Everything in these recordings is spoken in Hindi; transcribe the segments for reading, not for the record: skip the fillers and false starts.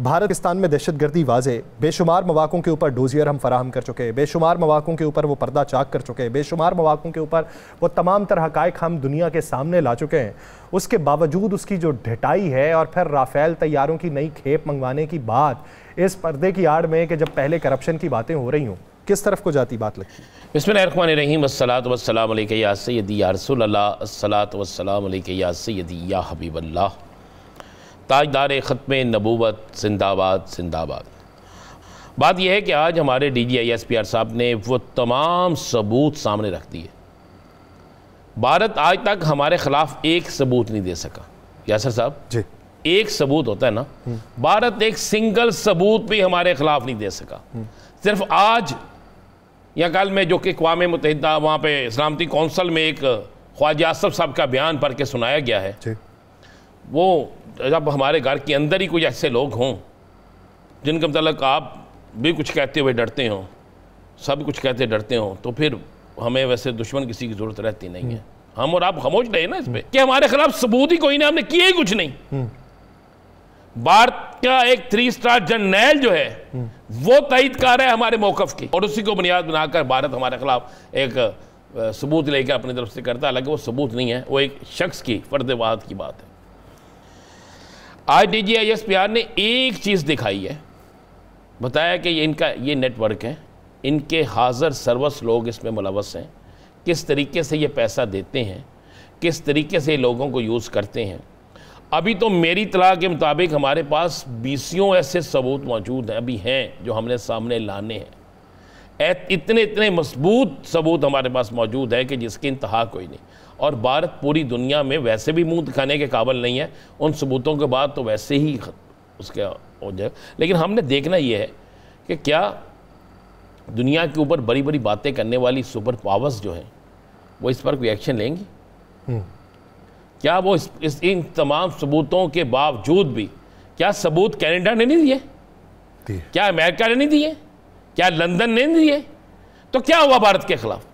भारत पाकिस्तान में दहशतगर्दी वाज़े, बेशुमार मौक़ों के ऊपर डोजियर हम फराहम कर चुके हैं, बेशुमार मौक़ों के ऊपर वो पर्दा चाक कर चुके हैं, बेशुमार मौक़ों के ऊपर वो तमाम तरह हक़ाइक़ हम दुनिया के सामने ला चुके हैं। उसके बावजूद उसकी जो ढिठाई है और फिर राफ़ेल तैयारों की नई खेप मंगवाने की बात इस पर्दे की आड़ में कि जब पहले करप्शन की बातें हो रही हों, किस तरफ को जाती बात लगती है? बिस्मिल्लाहिर्रहमानिर्रहीम, अस्सलातु वस्सलामु अलैका या सय्यदी या रसूल अल्लाह, अस्सलातु वस्सलामु अलैका या सय्यदी या हबीब अल्लाह। ताजदार ख़त्म नबूवत जिंदाबाद जिंदाबाद। बात यह है कि आज हमारे DGI-SPR साहब ने वो तमाम सबूत सामने रख दिए। भारत आज तक हमारे ख़िलाफ़ एक सबूत नहीं दे सका। यासर साहब जी, एक सबूत होता है ना, भारत एक सिंगल सबूत भी हमारे ख़िलाफ़ नहीं दे सका। सिर्फ आज या कल में जो कि अक़वाम मुत्तहिदा वहाँ पे सलामती कौंसल में एक ख्वाजा आसफ साहब का बयान पढ़ के सुनाया गया है, वो जब हमारे घर के अंदर ही कुछ ऐसे लोग हों जिनके मतलब आप भी कुछ कहते हुए डरते हों, सब कुछ कहते डरते हों, तो फिर हमें वैसे दुश्मन किसी की ज़रूरत रहती नहीं है। हम और आप खामोश रहे ना इस पर कि हमारे खिलाफ सबूत ही कोई नहीं, हमने किया ही कुछ नहीं। भारत का एक 3 स्टार जनरल जो है वो तईदकार है हमारे मौक़िफ़ की, और उसी को बुनियाद बनाकर भारत हमारे खिलाफ एक सबूत लेकर अपनी तरफ से करता है। हालांकि वो सबूत नहीं है, वो एक शख्स की फर्दवाद की बात है। आज DGI-SPR ने एक चीज़ दिखाई है, बताया कि इनका ये नेटवर्क है, इनके हाज़र सर्वस लोग इसमें मुलव्वस हैं, किस तरीके से ये पैसा देते हैं, किस तरीके से लोगों को यूज़ करते हैं। अभी तो मेरी इत्तला के मुताबिक हमारे पास 20 ऐसे सबूत मौजूद हैं, अभी हैं जो हमने सामने लाने हैं। इतने मजबूत सबूत हमारे पास मौजूद है कि जिसकी इंतहा कोई नहीं। और भारत पूरी दुनिया में वैसे भी मुंह दिखाने के काबिल नहीं है, उन सबूतों के बाद तो वैसे ही उसके हो जाए। लेकिन हमने देखना ये है कि क्या दुनिया के ऊपर बड़ी बड़ी बातें करने वाली सुपर पावर्स जो हैं वो इस पर कोई एक्शन लेंगी? क्या वो इन तमाम सबूतों के बावजूद भी, क्या सबूत कनाडा ने नहीं दिए, क्या अमेरिका ने नहीं दिए, क्या लंदन ने नहीं दिए, तो क्या हुआ भारत के खिलाफ?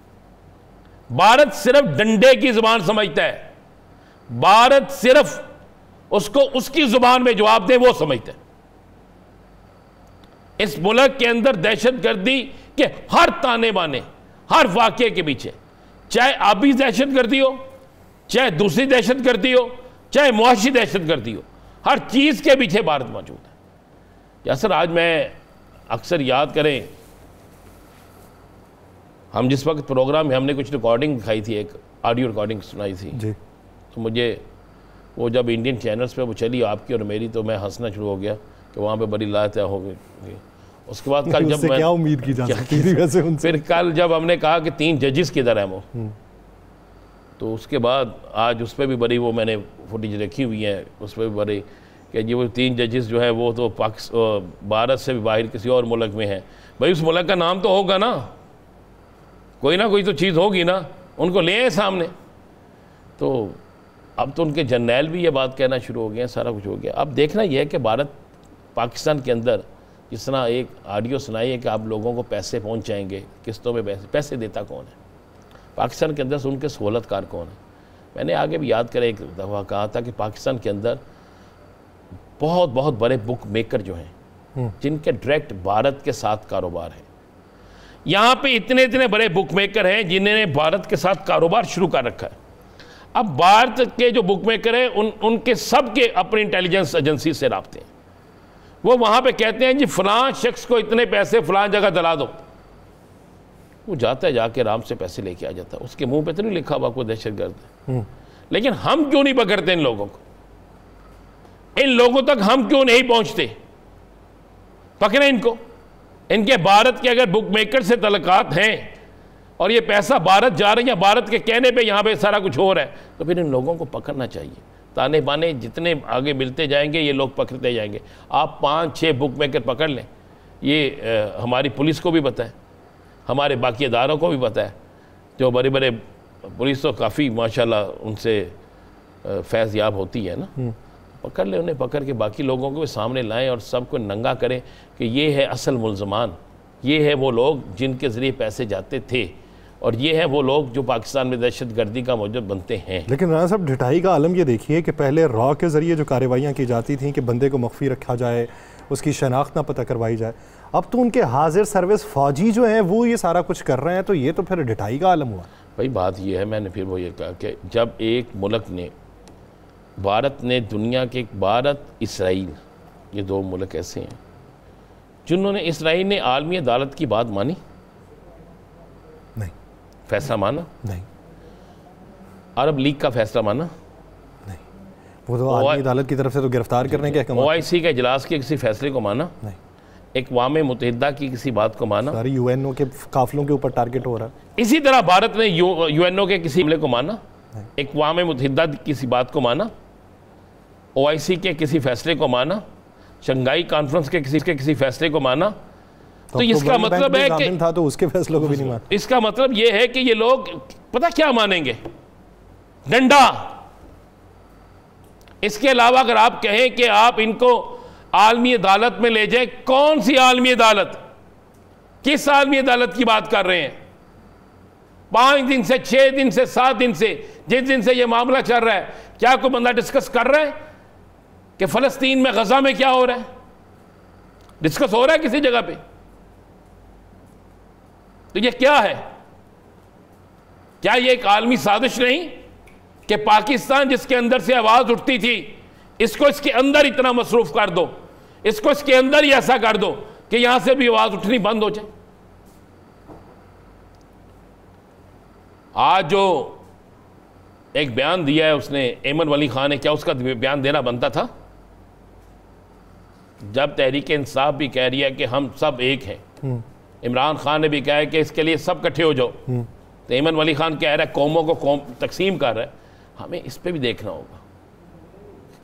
भारत सिर्फ डंडे की जुबान समझता है, भारत सिर्फ उसको उसकी जुबान में जवाब दे वो समझता है। इस मुल्क के अंदर दहशतगर्दी के हर ताने बाने, हर वाक़े के पीछे, चाहे आबी दहशतगर्दी हो, चाहे दूसरी दहशतगर्दी हो, चाहे मुआशी दहशतगर्दी हो, हर चीज़ के पीछे भारत मौजूद है। यासर, आज मैं अक्सर याद करें, हम जिस वक्त प्रोग्राम में हमने कुछ रिकॉर्डिंग दिखाई थी, एक ऑडियो रिकॉर्डिंग सुनाई थी जी, तो मुझे वो जब इंडियन चैनल्स पे वो चली आपकी और मेरी, तो मैं हंसना शुरू हो गया कि वहाँ पे बड़ी लात हो गई। उसके बाद कल जब मैं क्या उम्मीद की जा सकती थी वैसे उनसे, फिर कल जब हमने कहा कि 3 जजेस किधर हैं वो, तो उसके बाद आज उस पर भी बड़ी वो मैंने फुटेज रखी हुई है, उस पर भी बड़ी कि जी वो 3 जजेस जो है वो तो भारत से भी बाहर किसी और मुल्क में हैं। भाई उस मुल्क का नाम तो होगा ना, कोई ना कोई तो चीज़ होगी ना, उनको ले आए सामने। तो अब तो उनके जर्नैल भी ये बात कहना शुरू हो गए हैं, सारा कुछ हो गया। अब देखना यह है कि भारत पाकिस्तान के अंदर जिस तरह एक ऑडियो सुनाई है कि आप लोगों को पैसे पहुंच जाएंगे किस्तों में, पैसे देता कौन है पाकिस्तान के अंदर, उनके सहूलतकार कौन है? मैंने आगे भी याद करें एक दफ़ा कहा था कि पाकिस्तान के अंदर बहुत बहुत बड़े बुक मेकर जो हैं जिनके डायरेक्ट भारत के साथ कारोबार है। यहाँ पे इतने बड़े बुक मेकर हैं जिन्होंने भारत के साथ कारोबार शुरू कर रखा है। अब भारत के जो बुक मेकर हैं उनके सब के अपनी इंटेलिजेंस एजेंसी से राब्ते हैं। वो वहाँ पे कहते हैं जी फलां शख्स को इतने पैसे फलां जगह दिला दो, वो जाता है जाके आराम से पैसे लेके आ जाता है। उसके मुंह पे तो नहीं लिखा हुआ कोई दहशतगर्द है। लेकिन हम क्यों नहीं पकड़ते इन लोगों को? इन लोगों तक हम क्यों नहीं पहुंचते? पकड़े इनको। इनके भारत के अगर बुक मेकर से तल्लुकात हैं और ये पैसा भारत जा रहा है या भारत के कहने पे यहाँ पे सारा कुछ हो रहा है, तो फिर इन लोगों को पकड़ना चाहिए। ताने बाने जितने आगे मिलते जाएंगे ये लोग पकड़ते जाएंगे। आप 5-6 बुक मेकर पकड़ लें, ये हमारी पुलिस को भी पता है, हमारे बाकी अदारों को भी पता है, जो बड़े बड़े पुलिस तो काफ़ी माशाल्लाह उनसे फैज़ याब होती है ना, पकड़ ले उन्हें, पकड़ के बाकी लोगों को भी सामने लाएं और सबको नंगा करें कि ये है असल मुल्ज़मान, ये है वो लोग जिनके ज़रिए पैसे जाते थे, और ये है वो लोग जो पाकिस्तान में दहशतगर्दी का मौजूद बनते हैं। लेकिन राना साहब, ढिठाई का आलम ये देखिए कि पहले रॉ के ज़रिए जो कार्रवाइयाँ की जाती थीं कि बंदे को मख्फी रखा जाए, उसकी शनाख्त ना पता करवाई जाए। अब तो उनके हाजिर सर्विस फ़ौजी जो हैं वो ये सारा कुछ कर रहे हैं, तो ये तो फिर ढिठाई का आलम हुआ। भाई बात ये है, मैंने फिर वो ये कहा कि जब एक मुल्क ने, भारत ने, दुनिया के भारत इसराइल, ये दो मुल्क ऐसे हैं जिन्होंने, इसराइल ने आलमी अदालत की बात मानी नहीं, फैसला माना नहीं, अरब लीग का फैसला माना नहीं, वो तो आलमी अदालत की तरफ से तो गिरफ्तार करने के अहकाम, OIC के इजलास के किसी फैसले को माना नहीं, अक़वाम मुत्तहिदा की किसी बात को माना, सारी UNO के काफिलों के ऊपर टारगेट हो रहा है। इसी तरह भारत ने UNO के किसी हमले को माना, अक़वाम मुत्तहिदा की किसी बात को माना, OIC के किसी फैसले को माना, शंघाई कॉन्फ्रेंस के किसी फैसले को माना। तो इसका मतलब है कि था तो उसके फैसलों को भी नहीं माना। इसका मतलब ये है कि ये लोग पता क्या मानेंगे, डंडा। इसके अलावा अगर आप कहें कि आप इनको आलमी अदालत में ले जाए, कौन सी आलमी अदालत, किस आलमी अदालत की बात कर रहे हैं? 5 दिन से, 6 दिन से, 7 दिन से, जिस दिन से यह मामला चल रहा है, क्या कोई बंदा डिस्कस कर रहा है कि फलस्तीन में, गजा में क्या हो रहा है? डिस्कस हो रहा है किसी जगह पे? तो ये क्या है? क्या ये एक आलमी साजिश नहीं कि पाकिस्तान जिसके अंदर से आवाज उठती थी, इसको इसके अंदर इतना मसरूफ कर दो, इसको इसके अंदर ही ऐसा कर दो कि यहां से भी आवाज उठनी बंद हो जाए। आज जो एक बयान दिया है उसने, एमन वली खान ने, क्या उसका बयान देना बनता था? जब तहरीक इंसाफ भी कह रही है कि हम सब एक हैं, इमरान खान ने भी कहा है कि इसके लिए सब इकट्ठे हो जाओ, तो एमन वली खान कह रहा है कौमों को कौम तकसीम कर रहा है। हमें इस पे भी देखना होगा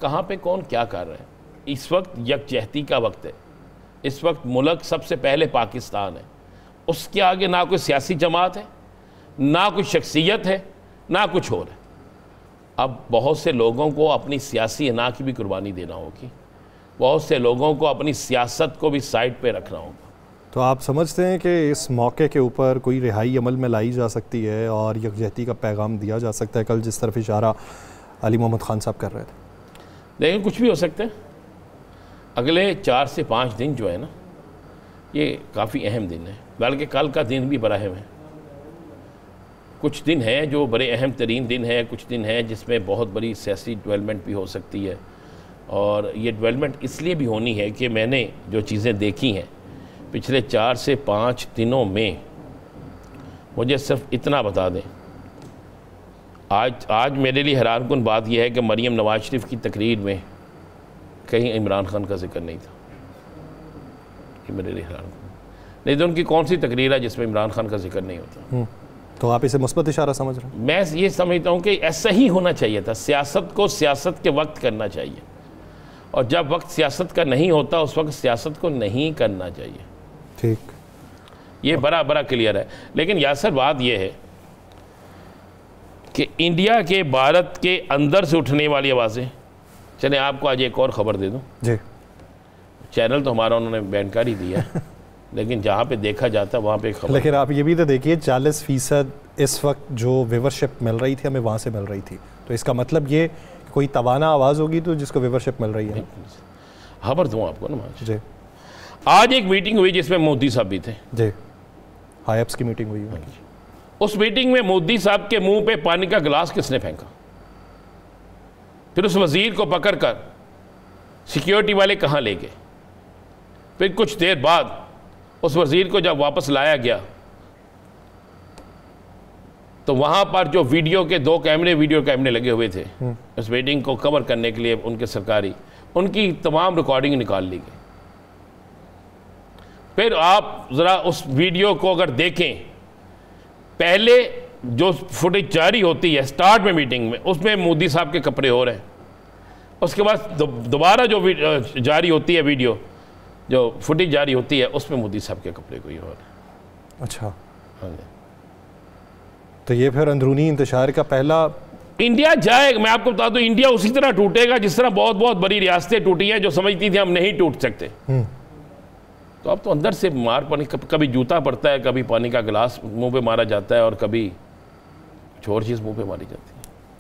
कहाँ पे कौन क्या कर रहा है। इस वक्त यकजहती का वक्त है, इस वक्त मुल्क सबसे पहले पाकिस्तान है, उसके आगे ना कोई सियासी जमात है, ना कोई शख्सियत है, ना कुछ और है। अब बहुत से लोगों को अपनी सियासी अना की भी कुर्बानी देना होगी, बहुत से लोगों को अपनी सियासत को भी साइड पे रखना होगा। तो आप समझते हैं कि इस मौके के ऊपर कोई रिहाई अमल में लाई जा सकती है और यकजहती का पैगाम दिया जा सकता है, कल जिस तरफ इशारा अली मोहम्मद खान साहब कर रहे थे? लेकिन कुछ भी हो सकता है। अगले 4 से 5 दिन जो है ना, ये काफ़ी अहम दिन है, बल्कि कल का दिन भी बड़ा अहम है। कुछ दिन हैं जो बड़े अहम तरीन दिन है, कुछ दिन हैं जिसमें बहुत बड़ी सियासी डेवलपमेंट भी हो सकती है। और ये डेवलपमेंट इसलिए भी होनी है कि मैंने जो चीज़ें देखी हैं पिछले 4 से 5 दिनों में, मुझे सिर्फ इतना बता दें, आज मेरे लिए हैरानकुन बात यह है कि मरीम नवाज शरीफ की तकरीर में कहीं इमरान खान का जिक्र नहीं था। ये मेरे लिए हैरानकुन, नहीं तो उनकी कौन सी तकरीर है जिसमें इमरान खान का जिक्र नहीं होता? तो आप इसे मुस्बत इशारा समझ रहे हैं? मैं ये समझता हूँ कि ऐसा ही होना चाहिए था। सियासत को सियासत के वक्त करना चाहिए, और जब वक्त सियासत का नहीं होता उस वक्त सियासत को नहीं करना चाहिए। ठीक, ये बड़ा बड़ा क्लियर है। लेकिन यासर बात यह है कि इंडिया के, भारत के अंदर से उठने वाली आवाज़ें, चले आपको आज एक और ख़बर दे दूं जी। चैनल तो हमारा उन्होंने बैन कर ही दिया लेकिन जहाँ पे देखा जाता है वहाँ पे खबर। लेकिन आप ये भी तो देखिए 40% इस वक्त जो व्यूवरशिप मिल रही थी हमें वहाँ से मिल रही थी, तो इसका मतलब ये कोई तवाना आवाज़ होगी तो जिसको व्यूवरशिप मिल रही है। खबर दूँ आपको ना जी, आज एक मीटिंग हुई जिसमें मोदी साहब भी थे। जी, हाइप्स की मीटिंग हुई। उस मीटिंग में मोदी साहब के मुंह पे पानी का गिलास किसने फेंका? फिर उस वजीर को पकड़कर सिक्योरिटी वाले कहाँ ले गए? फिर कुछ देर बाद उस वजीर को जब वापस लाया गया तो वहां पर जो वीडियो के 2 वीडियो कैमरे लगे हुए थे उस मीटिंग को कवर करने के लिए उनके सरकारी, उनकी तमाम रिकॉर्डिंग निकाल ली गई। फिर आप ज़रा उस वीडियो को अगर देखें, पहले जो फुटेज जारी होती है स्टार्ट में मीटिंग में, उसमें मोदी साहब के कपड़े हो रहे हैं। उसके बाद दोबारा जो जारी होती है वीडियो, जो फुटेज जारी होती है, उसमें मोदी साहब के कपड़े कोई और है। अच्छा, हाँ, तो ये फिर अंदरूनी इंतशार का पहला इंडिया जाएगा। मैं आपको बता दूं, इंडिया उसी तरह टूटेगा जिस तरह बहुत बहुत बड़ी रियासतें टूटी हैं जो समझती थी हम नहीं टूट सकते। तो अब तो अंदर से मार पानी, कभी जूता पड़ता है, कभी पानी का गिलास मुंह पे मारा जाता है और कभी कुछ और चीज़ मुंह पे मारी जाती है।